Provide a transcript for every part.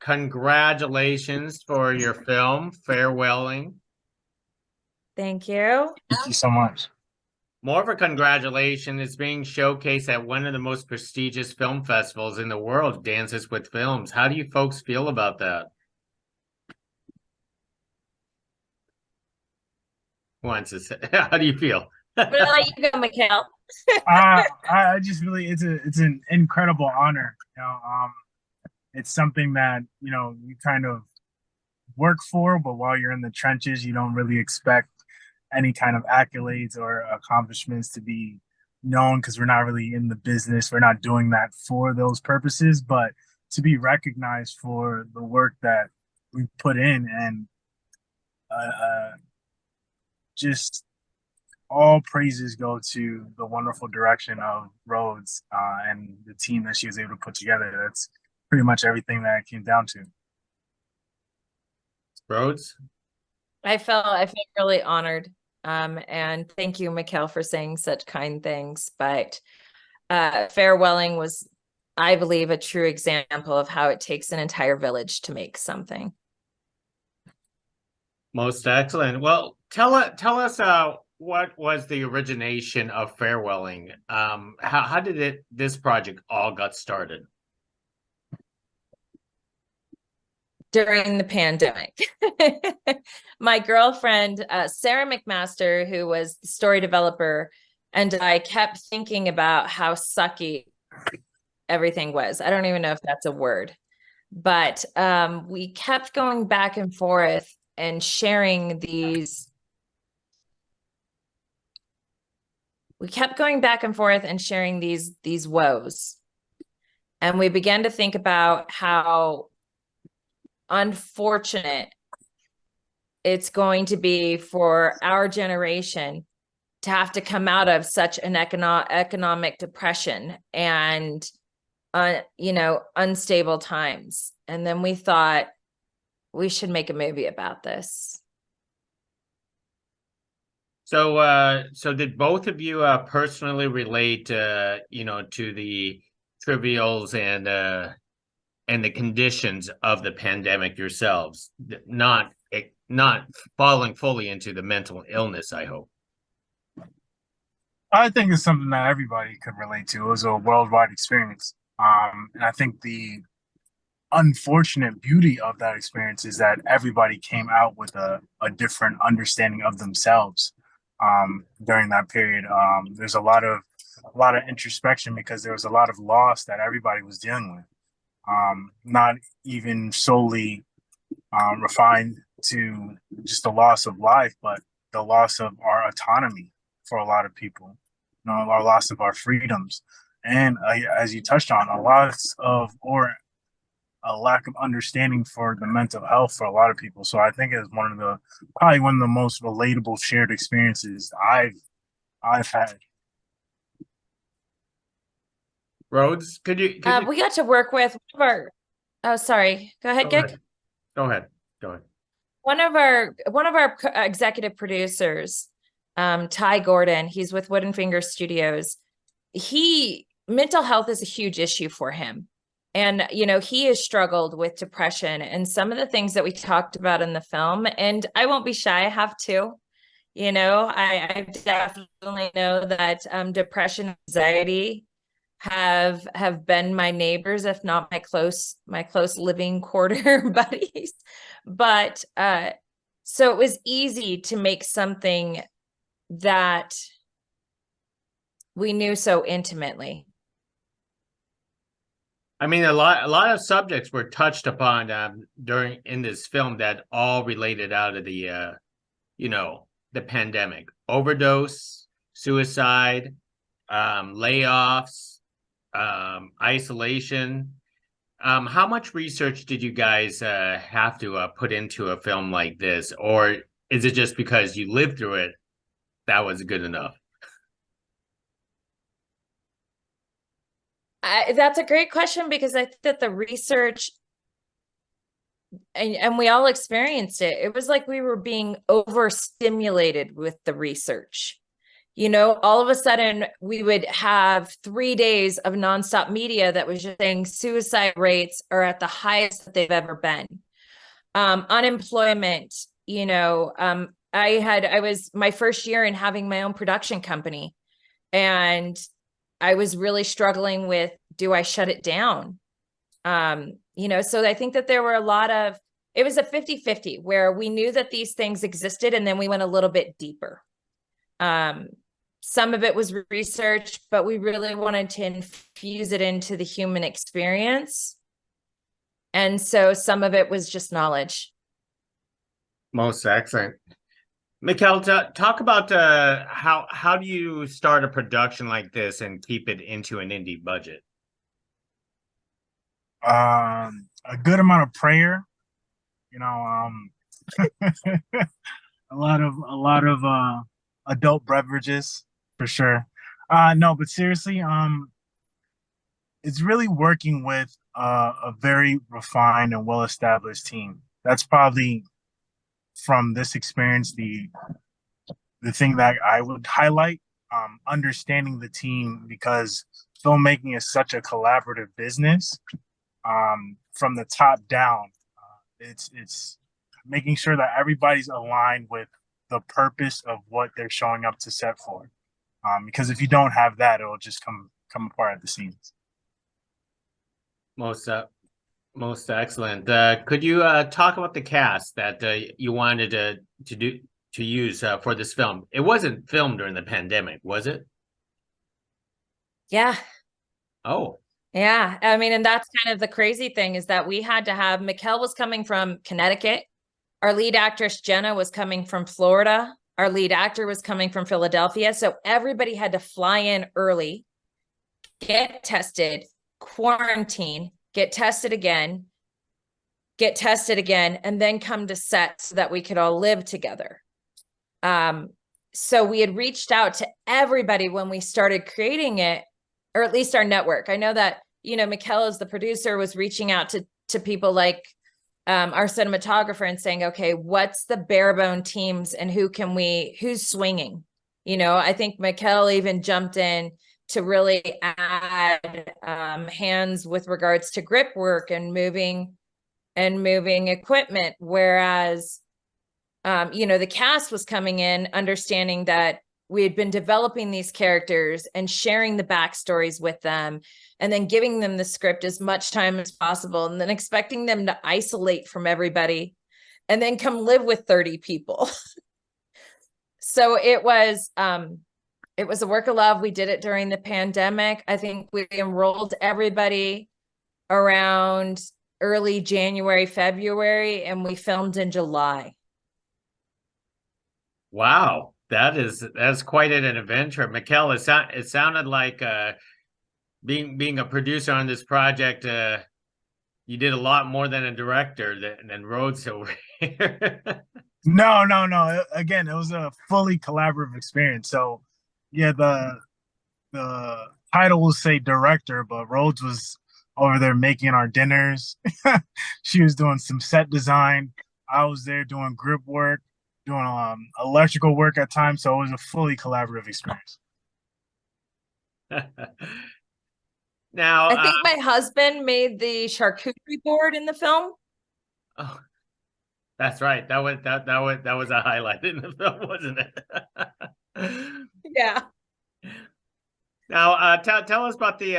congratulations for your film, Farewelling. Thank you. Thank you so much. More of a congratulation is being showcased at one of the most prestigious film festivals in the world, Dances with Films. How do you folks feel about that? Who wants to say, how do you feel? I'm gonna let you go, Mikhail. I just really it's an incredible honor. It's something that you kind of work for, but while you're in the trenches, you don't really expect any kind of accolades or accomplishments to be known because we're not really in the business. We're not doing that for those purposes, but to be recognized for the work that we put in and just all praises go to the wonderful direction of Rhodes and the team that she was able to put together. That's pretty much everything that it came down to. Rodes? I felt really honored. And thank you, Mikhail, for saying such kind things. But Farewelling was, I believe, a true example of how it takes an entire village to make something. Most excellent. Well, tell us what was the origination of Farewelling? How did this project all got started? During the pandemic. My girlfriend, Sarah McMaster, who was the story developer, and I kept thinking about how sucky everything was. I don't even know if that's a word, but we kept going back and forth and sharing these. We kept going back and forth and sharing these woes. And we began to think about how unfortunate it's going to be for our generation to have to come out of such an economic depression and unstable times. And then we thought we should make a movie about this. So did both of you personally relate to the trivials and the conditions of the pandemic yourselves, not falling fully into the mental illness, I hope? I think it's something that everybody could relate to. It was a worldwide experience. And I think the unfortunate beauty of that experience is that everybody came out with a different understanding of themselves during that period. There's a lot of introspection because there was a lot of loss that everybody was dealing with. Not even solely refined to just the loss of life, but the loss of our autonomy for a lot of people, our loss of our freedoms. And as you touched on, a loss of or a lack of understanding for the mental health for a lot of people. So I think it's probably one of the most relatable shared experiences I've had. Rodes, could you we got to work with one of our, oh, sorry. Go ahead, Gik. Go ahead. One of our executive producers, Ty Gordon, he's with Wooden Finger Studios. Mental health is a huge issue for him. And, he has struggled with depression and some of the things that we talked about in the film. And I won't be shy. I have to, I definitely know that depression, anxiety have been my neighbors, if not my close living quarter buddies. But so it was easy to make something that we knew so intimately. I mean, a lot of subjects were touched upon in this film that all related out of the the pandemic: overdose, suicide, layoffs, isolation. How much research did you guys have to put into a film like this, or is it just because you lived through it that was good enough? That's a great question, because I think that the research, and we all experienced it. It was like we were being overstimulated with the research. all of a sudden we would have 3 days of nonstop media that was just saying suicide rates are at the highest that they've ever been. Unemployment, I was my first year in having my own production company, and I was really struggling with, do I shut it down? So I think that there were it was a 50-50 where we knew that these things existed, and then we went a little bit deeper. Some of it was research, but we really wanted to infuse it into the human experience. And so some of it was just knowledge. Most excellent. Mikhail, talk about how do you start a production like this and keep it into an indie budget? A good amount of prayer, a lot of adult beverages for sure. No, but seriously, it's really working with a very refined and well-established team. That's probably, from this experience, the thing that I would highlight. Understanding the team, because filmmaking is such a collaborative business. From the top down, it's making sure that everybody's aligned with the purpose of what they're showing up to set for. Because if you don't have that, it'll just come apart at the seams. Most excellent. Could you talk about the cast that you wanted to use for this film? It wasn't filmed during the pandemic, was it? Yeah. Oh. Yeah. I mean, and that's kind of the crazy thing, is that we had to have, Mikhail was coming from Connecticut. Our lead actress, Jenna, was coming from Florida. Our lead actor was coming from Philadelphia. So everybody had to fly in early, get tested, quarantine, get tested again, and then come to set so that we could all live together. So we had reached out to everybody when we started creating it, or at least our network. I know that, Mikhail, as the producer, was reaching out to people like our cinematographer and saying, okay, what's the bare bone teams and who's swinging? I think Mikhail even jumped in to really add hands with regards to grip work and moving equipment. Whereas, the cast was coming in understanding that we had been developing these characters and sharing the backstories with them, and then giving them the script as much time as possible, and then expecting them to isolate from everybody and then come live with 30 people. So it was a work of love. We did it during the pandemic. I think we enrolled everybody around early January, February, and we filmed in July. Wow. That's quite an adventure. Mikhail, it sounded like being a producer on this project, you did a lot more than a director than Rodes over here. No. Again, it was a fully collaborative experience. So yeah, the title will say director, but Rhodes was over there making our dinners. She was doing some set design. I was there doing grip work, doing electrical work at times. So it was a fully collaborative experience. Now, I think my husband made the charcuterie board in the film. Oh, that's right. That was a highlight in the film, wasn't it? Yeah. Now, tell us about the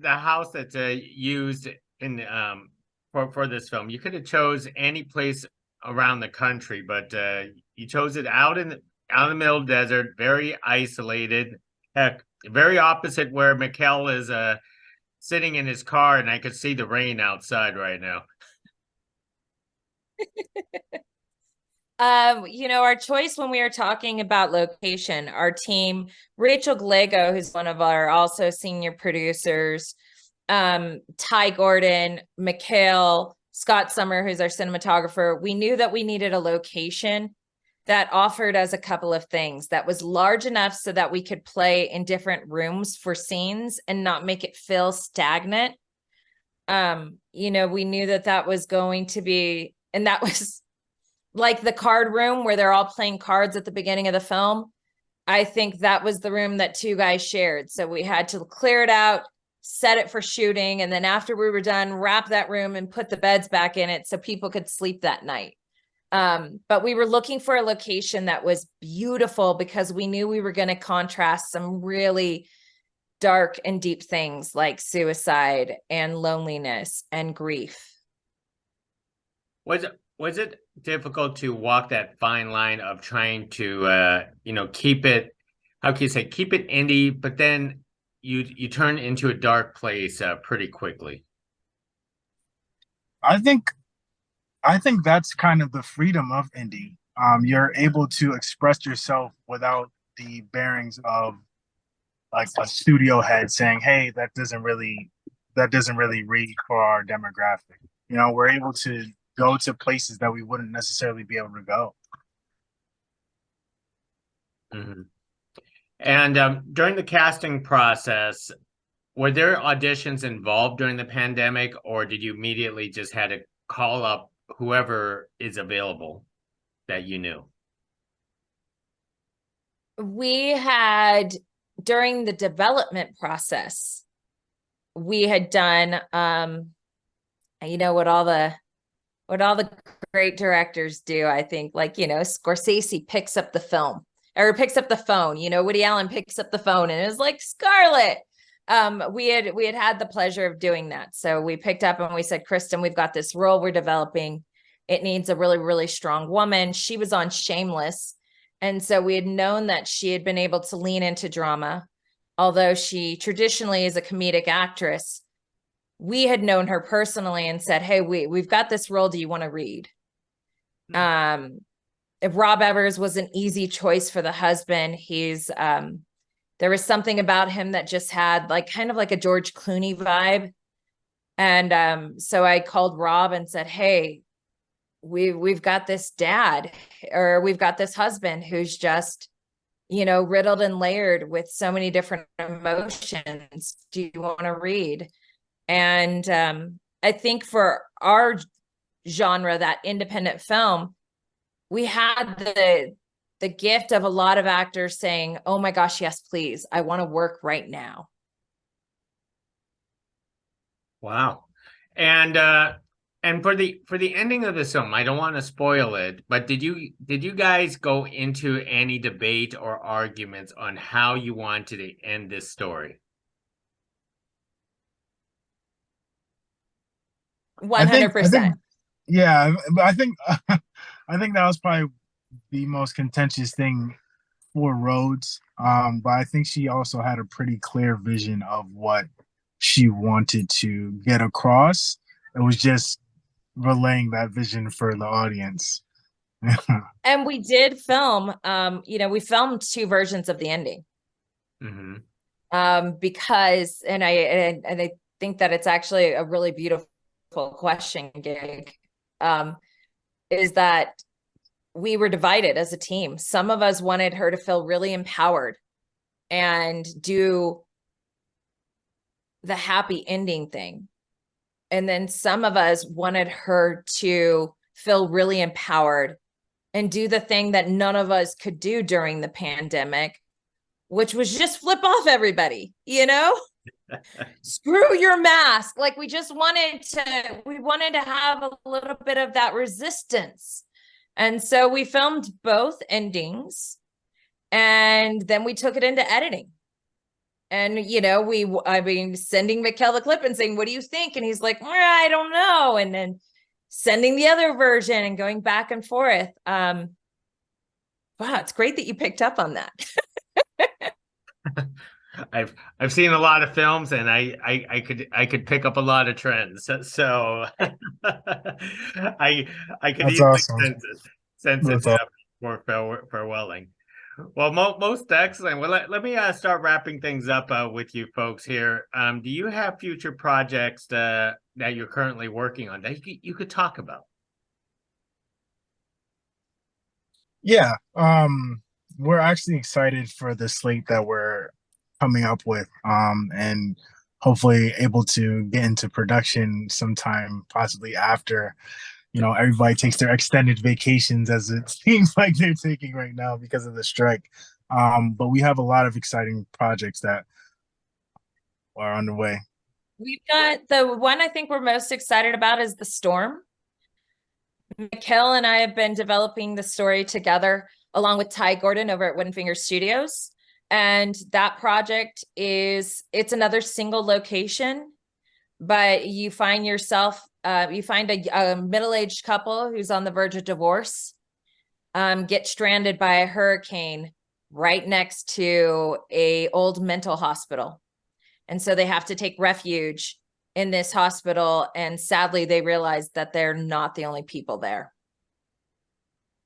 house that's used in for this film. You could have chose any place around the country, but you chose it out in the middle of the desert, very isolated. Heck, very opposite where Mikhail is sitting in his car, and I could see the rain outside right now. Our choice when we were talking about location, our team, Rachel Glego, who's one of our also senior producers, Ty Gordon, Mikhail, Scott Summer, who's our cinematographer, we knew that we needed a location that offered us a couple of things, that was large enough so that we could play in different rooms for scenes and not make it feel stagnant. We knew that was going to be, and that was like the card room where they're all playing cards at the beginning of the film. I think that was the room that two guys shared. So we had to clear it out, set it for shooting, and then after we were done, wrap that room and put the beds back in it so people could sleep that night. But we were looking for a location that was beautiful because we knew we were going to contrast some really dark and deep things like suicide and loneliness and grief. Was it difficult to walk that fine line of trying to keep it, how can you say, keep it indie, but then you turn into a dark place pretty quickly? I think that's kind of the freedom of indie. You're able to express yourself without the bearings of like a studio head saying, "Hey, that doesn't really read for our demographic." You know, we're able to go to places that we wouldn't necessarily be able to go. Mm-hmm. And during the casting process, were there auditions involved during the pandemic, or did you immediately just had to call up whoever is available that you knew? We had, during the development process, we had done, what all the great directors do, I think, like, Scorsese picks up the phone. Woody Allen picks up the phone and is like, Scarlett. We had the pleasure of doing that. So we picked up and we said, Kristen, we've got this role we're developing. It needs a really, really strong woman. She was on Shameless. And so we had known that she had been able to lean into drama, although she traditionally is a comedic actress. We had known her personally and said, hey, we've got this role. Do you want to read? If Rob Evers was an easy choice for the husband, he's there was something about him that just had like kind of like a George Clooney vibe. And so I called Rob and said, hey, we've got this dad, or we've got this husband who's just, riddled and layered with so many different emotions. Do you want to read? And I think for our genre, that independent film, we had the gift of a lot of actors saying, oh my gosh, yes, please. I want to work right now. Wow. And for the ending of the film, I don't want to spoil it, but did you guys go into any debate or arguments on how you wanted to end this story? 100%. Yeah, I think I think that was probably the most contentious thing for Rhodes. But I think she also had a pretty clear vision of what she wanted to get across. It was just relaying that vision for the audience. And we did film, we filmed two versions of the ending. Mm-hmm. Because, and I think that it's actually a really beautiful question, Gig, is that we were divided as a team. Some of us wanted her to feel really empowered and do the happy ending thing. And then some of us wanted her to feel really empowered and do the thing that none of us could do during the pandemic, which was just flip off everybody, screw your mask. Like we wanted to have a little bit of that resistance. And so we filmed both endings and then we took it into editing. And, sending Mikhail the clip and saying, what do you think? And he's like, I don't know. And then sending the other version and going back and forth. Wow, it's great that you picked up on that. I've seen a lot of films and I could pick up a lot of trends. So I could That's easily awesome. sense That's it awesome. for farewelling. Well, most excellent. Well, let me start wrapping things up with you folks here. Do you have future projects that you're currently working on that you could talk about? Yeah, we're actually excited for the slate that we're coming up with, and hopefully able to get into production sometime, possibly after, everybody takes their extended vacations as it seems like they're taking right now because of the strike. But we have a lot of exciting projects that are underway. We've got the one I think we're most excited about is The Storm. Mikhail and I have been developing the story together along with Ty Gordon over at Wooden Finger Studios. And that project it's another single location, but you find yourself, you find a middle-aged couple who's on the verge of divorce, get stranded by a hurricane right next to a old mental hospital. And so they have to take refuge in this hospital. And sadly, they realize that they're not the only people there.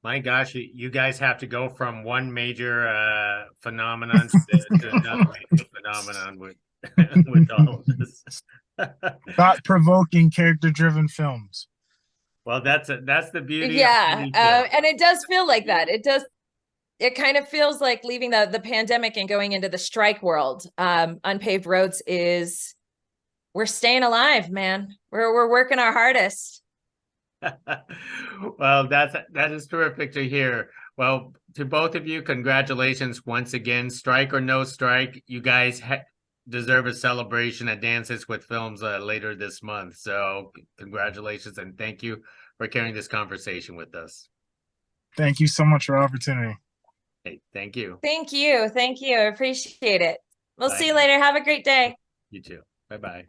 My gosh, you guys have to go from one major phenomenon to another major phenomenon with with all of this. Thought-provoking, character-driven films. Well, that's the beauty. Yeah, of TV and it does feel like that. It kind of feels like leaving the pandemic and going into the strike world. Unpaved Roads we're staying alive, man. We're working our hardest. Well, that is terrific to hear. Well, to both of you, congratulations once again. Strike or no strike, you guys deserve a celebration at Dances with Films later this month. So congratulations and thank you for carrying this conversation with us. Thank you so much for the opportunity. Hey, thank you. Thank you. I appreciate it. We'll Bye see you now. later. Have a great day. You too. Bye-bye.